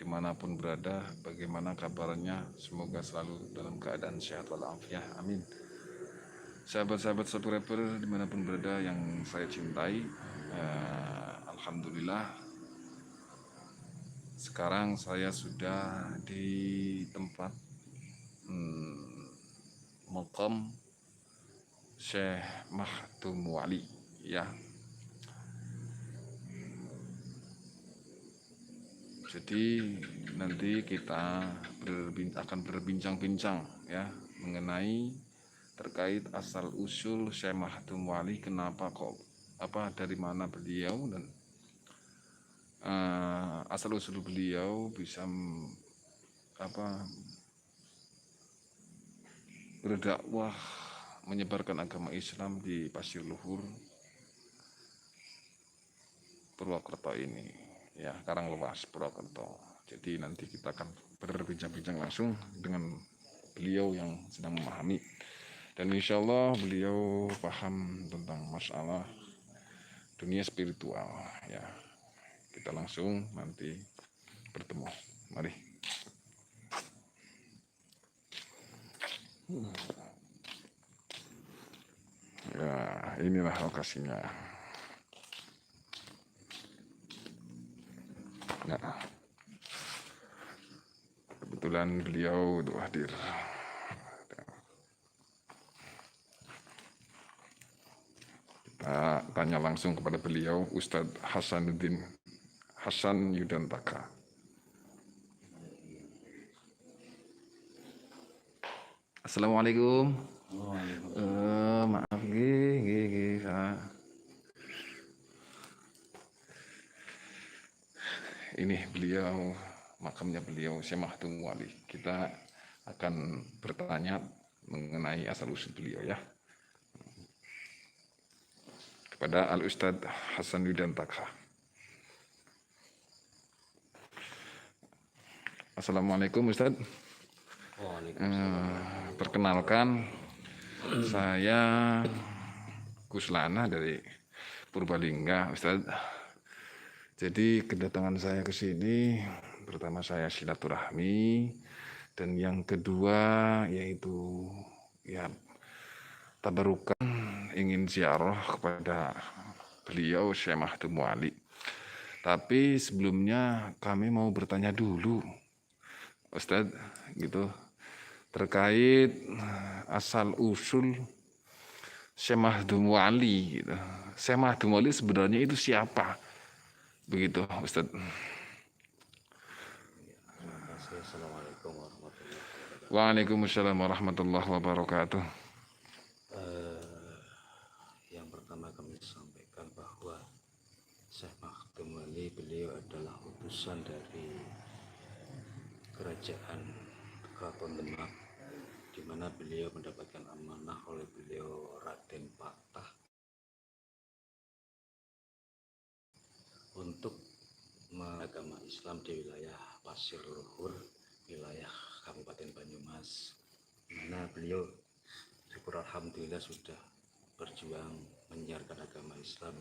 dimanapun berada, bagaimana kabarnya, semoga selalu dalam keadaan sehat walafiat, amin. Sahabat-sahabat Satu Rapper dimanapun berada yang saya cintai, Alhamdulillah sekarang saya sudah di tempat Maqam Syekh Mahdum Wali, ya. Jadi nanti kita akan berbincang-bincang ya mengenai terkait asal usul Syekh Mahdum Wali, kenapa kok dari mana beliau, dan asal usul beliau bisa berdakwah menyebarkan agama Islam di Pasir Luhur Purwokerto ini, ya, Karanglewas Purwokerto. Jadi nanti kita akan berbincang-bincang langsung dengan beliau yang sedang memahami, dan insya Allah beliau paham tentang masalah dunia spiritual, ya. Kita langsung nanti bertemu, mari. Ya, inilah lokasinya. Nah, kebetulan beliau itu hadir. Kita tanya langsung kepada beliau, Ustadz Hasanuddin Hasan Yudantaka. Assalamualaikum. Maaf, ini beliau, makamnya beliau Syekh Mahdum Wali. Kita akan bertanya mengenai asal usul beliau, ya, kepada Al Ustadz Hasan Yudantaka. Assalamualaikum Ustadz. Perkenalkan, saya Kuslana dari Purbalingga, Ustadz. Jadi kedatangan saya ke sini, pertama saya silaturahmi, dan yang kedua yaitu ya tabarukan, ingin ziarah kepada beliau Syekh Mahdum Wali. Tapi sebelumnya kami mau bertanya dulu, Ustadz, gitu, terkait asal usul Syekh Mahdum Wali, gitu. Syekh Mahdum Wali sebenarnya itu siapa? Begitu, Ustadz. Assalamualaikum warahmatullahi wabarakatuh. Waalaikumsalam warahmatullahi wabarakatuh. Yang pertama kami sampaikan bahwa Syekh Mahdum Wali, beliau adalah utusan dari Keraton Demak, di mana beliau mendapatkan amanah oleh beliau Raden Patah untuk agama Islam di wilayah Pasir Luhur, wilayah Kabupaten Banyumas, di mana beliau syukur alhamdulillah sudah berjuang menyiarkan agama Islam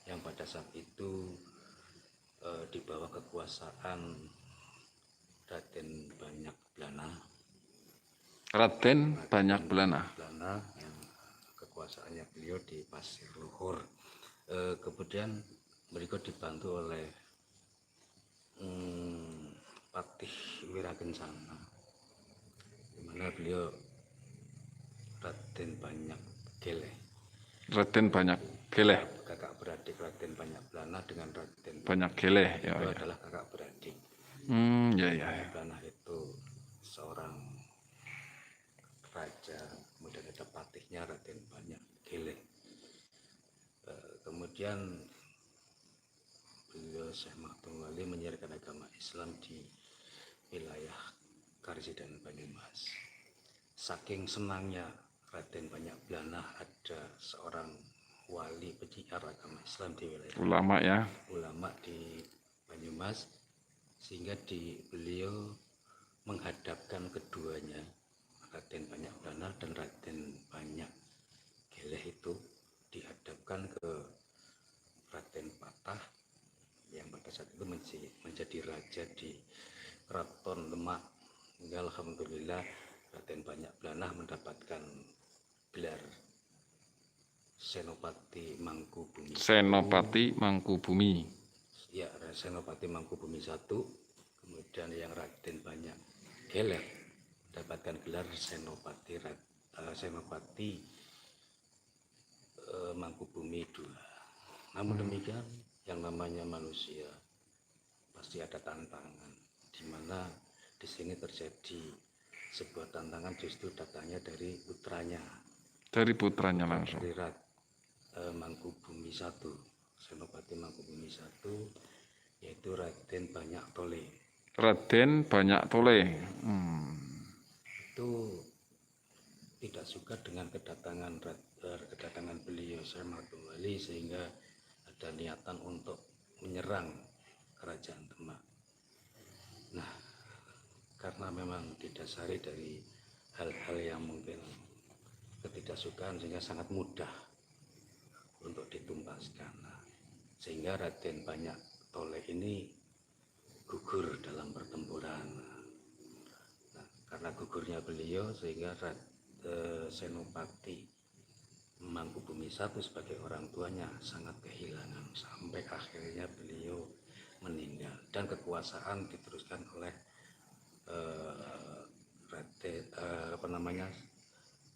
yang pada saat itu di bawah kekuasaan Raden Banyak Blana. Raden Banyak Blana yang kekuasaannya beliau di Pasir Luhur. Kemudian beliau dibantu oleh Patih Wirakencana, di mana beliau Raden Banyak Geleh. Raden Banyak Geleh. Kakak beradik Raden Banyak Blana dengan Raden Banyak Geleh, ya, itu ya. adalah kakak beradik. Ya. Blana itu seorang raja, kemudian ada patihnya Raden Banyak Geleh. Kemudian beliau Syekh Mahdum Wali menyiarkan agama Islam di wilayah Karsi dan Banyumas. Saking senangnya Raden Banyak Blana ada seorang wali penyiar agama Islam di wilayah ulama di Banyumas, sehingga beliau menghadapkan keduanya, Raden Banyak Blana dan Raden Banyak Geleh, itu dihadapkan ke Raden Patah yang pada saat itu menjadi raja di Keraton Demak. Hingga alhamdulillah Raden Banyak Blanah mendapatkan gelar Senopati Mangkubumi. Senopati Mangkubumi. Ya, Senopati Mangkubumi I. Kemudian yang Raden Banyak Geler mendapatkan gelar Senopati Mangkubumi II. Namun demikian, yang namanya manusia pasti ada tantangan, di mana di sini terjadi sebuah tantangan justru datangnya dari putranya. Dari putranya langsung. Dari Mangkubumi I, Senopati Mangkubumi I, yaitu Raden Banyak Tole. Raden Banyak Tole. Itu tidak suka dengan kedatangan beliau Syekh Mahmud Wali, sehingga ada niatan untuk menyerang kerajaan Demak. Nah, karena memang didasari dari hal-hal yang mungkin ketidaksukaan, sehingga sangat mudah untuk ditumpaskan. Nah, sehingga Raden Banyak Tole ini gugur dalam pertempuran. Nah, karena gugurnya beliau, sehingga Senopati Mangkubumi I sebagai orang tuanya sangat kehilangan, sampai akhirnya beliau meninggal dan kekuasaan diteruskan oleh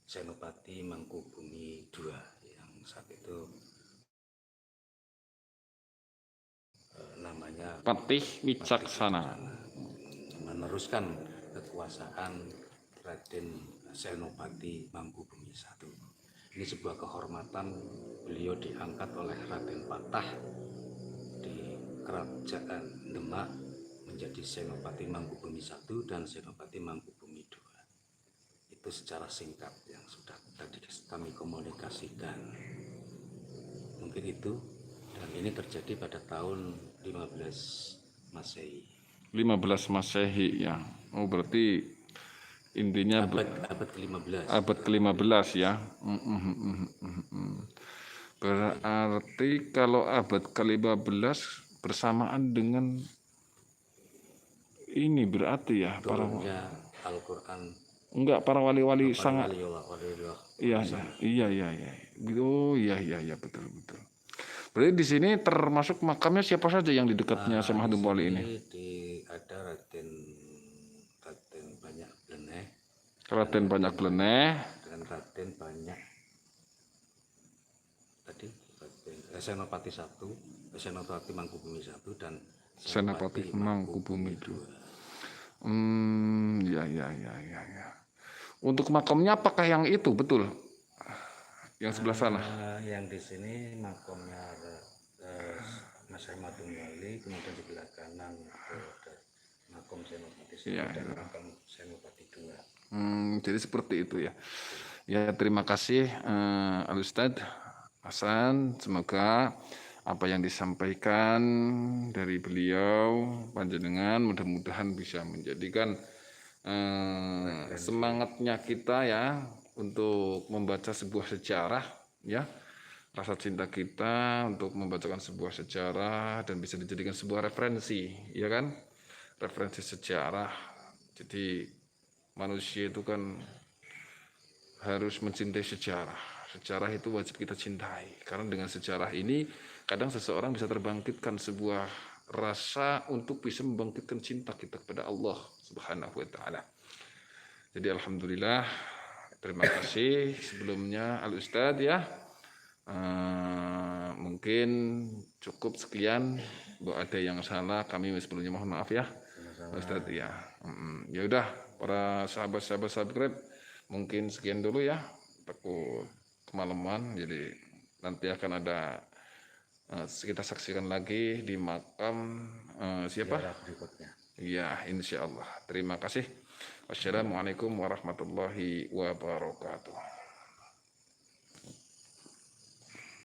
Senopati Mangkubumi II yang saat itu namanya Patih Wicaksana. meneruskan kekuasaan Raden Senopati Mangkubumi I. Ini sebuah kehormatan, beliau diangkat oleh Raden Patah di kerajaan Demak menjadi Senopati Mangkubumi I dan Senopati Mangkubumi II. Itu secara singkat yang sudah tadi kami komunikasikan. Mungkin itu, dan ini terjadi pada tahun 15 Masehi. 15 Masehi ya. Oh, berarti intinya abad ke-15. Abad ke-15 ya. Berarti kalau abad ke-15 bersamaan dengan ini berarti ya turunnya Al-Quran. Enggak, para wali-wali sangat. Iya. Oh iya betul. Berarti di sini termasuk makamnya siapa saja yang di dekatnya Syekh Mahmud Wali ini? Ada Raden Banyak Bleneh. Raden Banyak Bleneh. Dan Raden Banyak tadi Senopati I, Senopati Mangkubumi I dan Senopati Mangkubumi II. Ya. Untuk makamnya apakah yang itu betul? Yang sebelah sana? Yang di sini makamnya Mas Ahmad Wali, kemudian sebelah kanan ada makam Senopati I dan makam Senopati II. Jadi seperti itu ya. Ya, terima kasih Al-Ustadz Hasan. Semoga apa yang disampaikan dari beliau panjenengan mudah-mudahan bisa menjadikan semangatnya kita ya untuk membaca sebuah sejarah ya, rasa cinta kita untuk membacakan sebuah sejarah dan bisa dijadikan sebuah referensi ya kan, referensi sejarah. Jadi manusia itu kan harus mencintai sejarah. Sejarah itu wajib kita cintai, karena dengan sejarah ini kadang seseorang bisa terbangkitkan sebuah rasa untuk bisa membangkitkan cinta kita kepada Allah Subhanahu wa Ta'ala. Jadi alhamdulillah, terima kasih sebelumnya Al-Ustadz ya. Mungkin cukup sekian. Kalau ada yang salah kami sebelumnya mohon maaf ya Ustadz ya. Ya udah, para sahabat-sahabat subscribe mungkin sekian dulu ya, takut kemalaman. Jadi nanti akan ada kita saksikan lagi di makam siapa? Ya, insya Allah. Terima kasih. Wassalamualaikum warahmatullahi wabarakatuh.